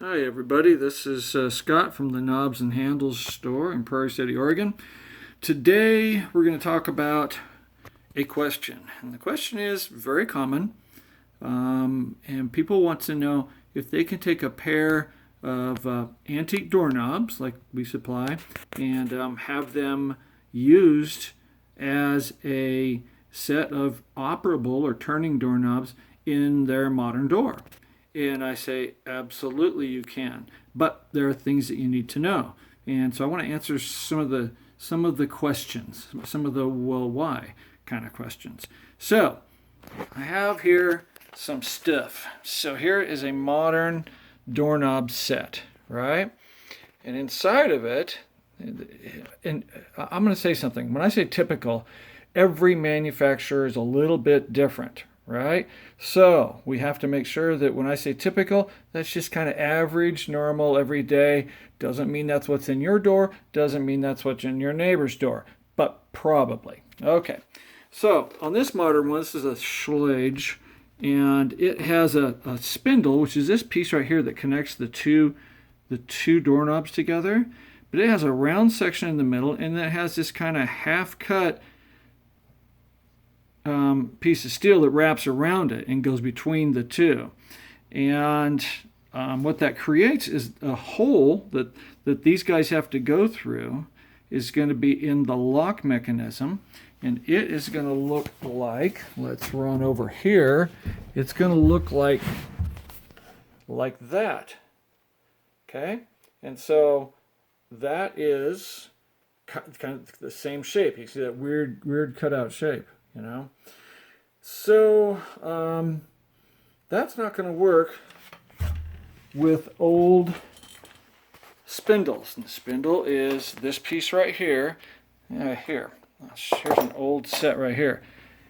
Hi everybody, this is Scott from the Knobs and Handles store in Prairie City, Oregon. Today we're going to talk about a question, and the question is very common, and people want to know if they can take a pair of antique doorknobs like we supply and have them used as a set of operable or turning doorknobs in their modern door. And I say, absolutely you can. But there are things that you need to know. And so I want to answer some of the questions, some of the well, why kind of questions. So I have here some stuff. So here is a modern doorknob set, right? And inside of it, and I'm going to say something. When I say typical, every manufacturer is a little bit different, right? So we have to make sure that when I say typical, that's just kind of average, normal, everyday. Doesn't mean that's what's in your door. Doesn't mean that's what's in your neighbor's door, but probably. Okay, so on this modern one, this is a Schlage, and it has a spindle, which is this piece right here that connects the two doorknobs together. But it has a round section in the middle, and then it has this kind of half-cut piece of steel that wraps around it and goes between the two. And what that creates is a hole that these guys have to go through is going to be in the lock mechanism. And it is going to look like, let's run over here, it's going to look like that. Okay? And so that is kind of the same shape. You see that weird cutout shape, you know? So that's not going to work with old spindles. And the spindle is this piece right here. Here's an old set right here.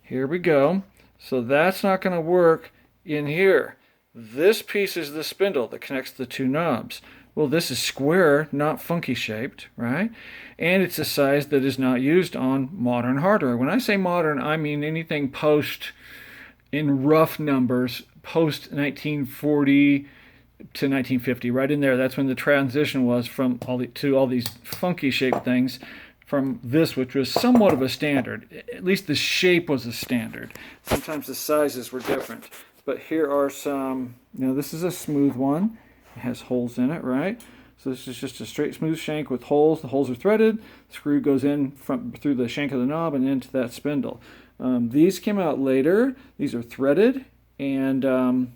Here we go. So that's not going to work in here. This piece is the spindle that connects the two knobs. Well, this is square, not funky shaped, right? And it's a size that is not used on modern hardware. When I say modern, I mean anything post, in rough numbers, post 1940 to 1950, right in there. That's when the transition was from all these funky shaped things, from this, which was somewhat of a standard. At least the shape was a standard. Sometimes the sizes were different. But here are some, this is a smooth one. It has holes in it, right? So this is just a straight smooth shank with holes. The holes are threaded. The screw goes in through the shank of the knob and into that spindle. These came out later. These are threaded, and the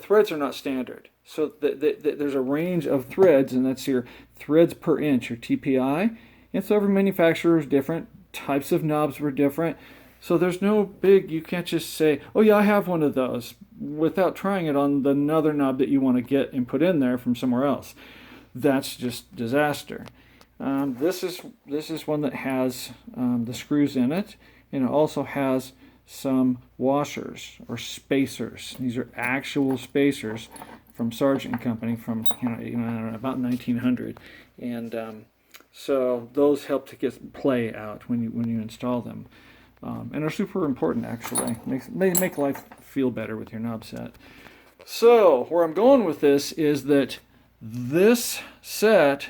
threads are not standard. So there's a range of threads, and that's your threads per inch, your TPI. And so every manufacturer is different. Types of knobs were different. So there's no big, you can't just say, oh yeah, I have one of those, without trying it on another knob that you want to get and put in there from somewhere else. That's just disaster. This is one that has the screws in it, and it also has some washers or spacers. These are actual spacers from Sargent Company from about 1900, and so those help to get play out when you install them. And are super important, actually. They make life feel better with your knob set. So where I'm going with this is that this set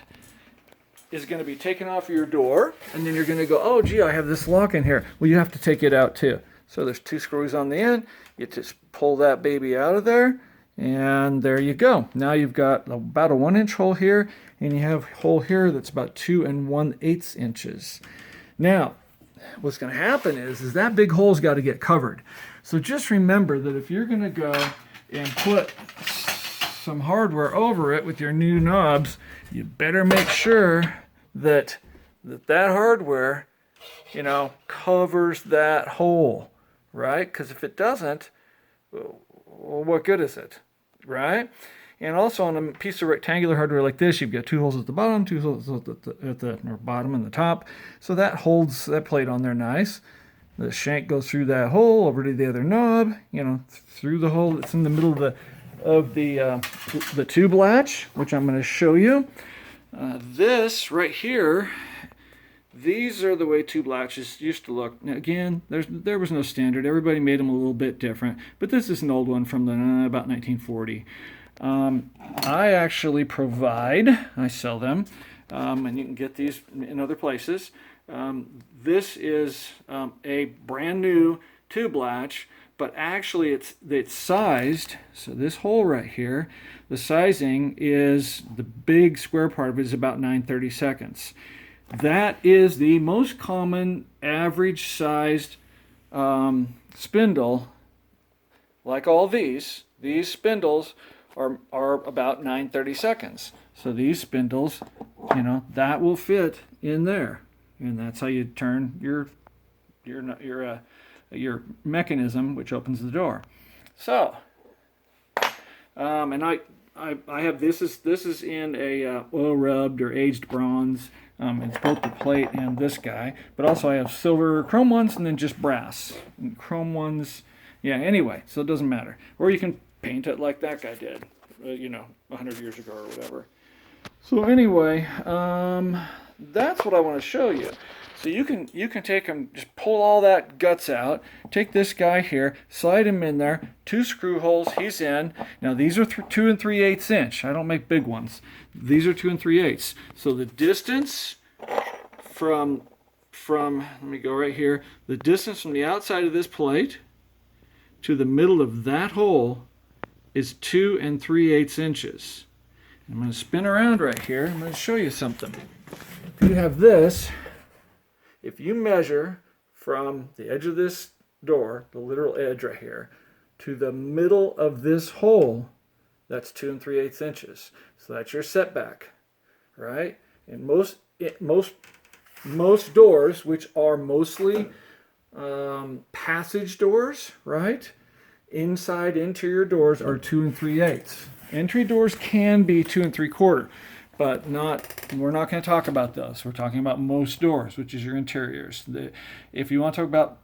is going to be taken off your door, and then you're going to go, oh gee, I have this lock in here. Well, you have to take it out too. So there's two screws on the end. You just pull that baby out of there, and there you go. Now you've got about a 1-inch hole here, and you have a hole here that's about 2 1/8 inches. Now, what's going to happen is that big hole's got to get covered. So just remember that if you're going to go and put some hardware over it with your new knobs, you better make sure that hardware, covers that hole, right? Because if it doesn't, well, what good is it, right? And also on a piece of rectangular hardware like this, you've got 2 holes at the bottom, 2 holes at the bottom and the top. So that holds that plate on there nice. The shank goes through that hole over to the other knob, through the hole that's in the middle of the tube latch, which I'm going to show you. This right here, these are the way tube latches used to look. Now, again, there was no standard. Everybody made them a little bit different. But this is an old one from about 1940. I actually provide, I sell them, and you can get these in other places. This is a brand new tube latch, but actually it's sized, so this hole right here, the sizing is, the big square part of it is about 9/32. That is the most common average sized spindle. Like all these spindles are about 9/32. So these spindles, you know, that will fit in there, and that's how you turn your mechanism, which opens the door. So, and I have this is in a oil rubbed or aged bronze. It's both the plate and this guy, but also I have silver chrome ones and then just brass. And chrome ones, yeah, anyway, so it doesn't matter. Or you can paint it like that guy did, you know, 100 years ago or whatever. So anyway, that's what I want to show you. So you can take them, just pull all that guts out, take this guy here, slide him in there, 2 screw holes, he's in. Now these are 2 3/8 inch. I don't make big ones. These are 2 3/8. So the distance from let me go right here, the distance from the outside of this plate to the middle of that hole is 2 3/8 inches. I'm going to spin around right here. I'm going to show you something. If you have this, if you measure from the edge of this door, the literal edge right here, to the middle of this hole, that's 2 3/8 inches. So that's your setback, right? And most doors, which are mostly passage doors, right? Inside interior doors are 2 3/8. Entry doors can be 2 3/4. But we're not going to talk about those. We're talking about most doors, which is your interiors. If you want to talk about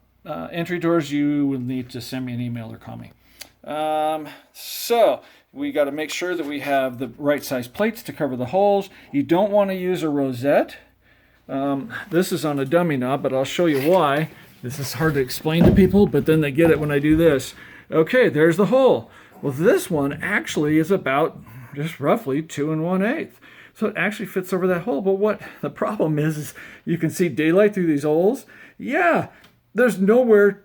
entry doors, you will need to send me an email or call me. So we got to make sure that we have the right size plates to cover the holes. You don't want to use a rosette. This is on a dummy knob, but I'll show you why. This is hard to explain to people, but then they get it when I do this. Okay, there's the hole. Well, this one actually is about just roughly 2 1/8. So it actually fits over that hole. But what the problem is you can see daylight through these holes. Yeah, there's no wood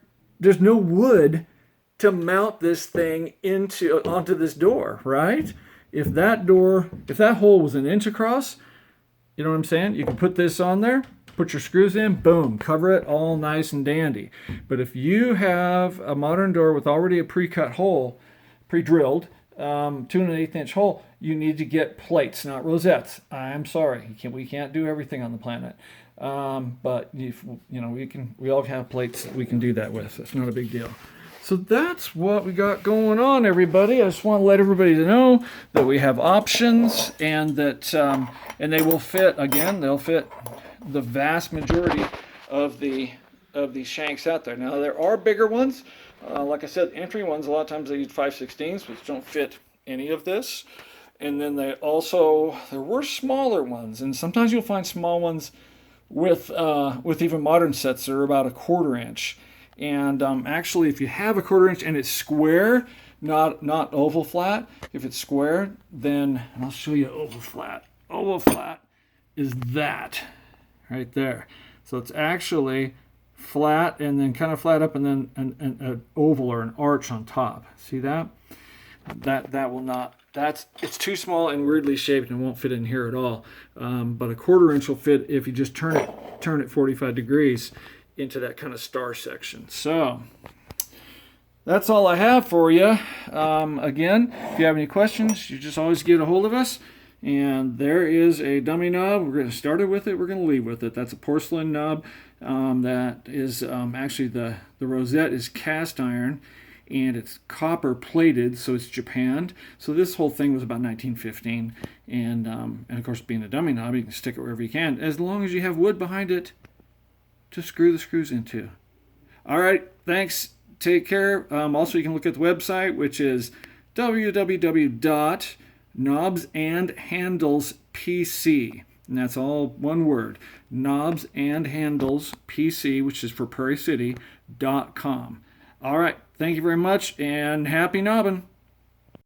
to mount this thing onto this door, right? If that hole was 1 inch across, you know what I'm saying? You can put this on there, put your screws in, boom, cover it all nice and dandy. But if you have a modern door with already a pre-cut hole, pre-drilled, 2 1/8 inch hole, you need to get plates, not rosettes. I'm sorry, we can't do everything on the planet, but we all have plates that we can do that with. It's not a big deal. So that's what we got going on, everybody. I just want to let everybody know that we have options, and that and they will fit. Again, they'll fit the vast majority of the shanks out there. Now there are bigger ones. Like I said, entry ones, a lot of times they use 5/16, which don't fit any of this. And then there were smaller ones, and sometimes you'll find small ones with even modern sets that are about 1/4 inch. And actually, if you have 1/4 inch and it's square, not oval flat, if it's square, then, and I'll show you oval flat. Oval flat is that right there. So it's actually flat and then kind of flat up and then an oval or an arch on top. See that? That will not, it's too small and weirdly shaped and won't fit in here at all. But 1/4 inch will fit if you just turn it 45 degrees into that kind of star section. So that's all I have for you. Again, if you have any questions, you just always get a hold of us. And there is a dummy knob. We're going to start it with it. We're going to leave with it. That's a porcelain knob. That is actually the rosette is cast iron, and it's copper plated, so it's japanned. So this whole thing was about 1915. And of course, being a dummy knob, you can stick it wherever you can, as long as you have wood behind it to screw the screws into. All right, thanks. Take care. Also, you can look at the website, which is www.knobsandhandlespc. And that's all one word. Knobs and Handles PC, which is for Prairie City.com. All right. Thank you very much, and happy knobbing.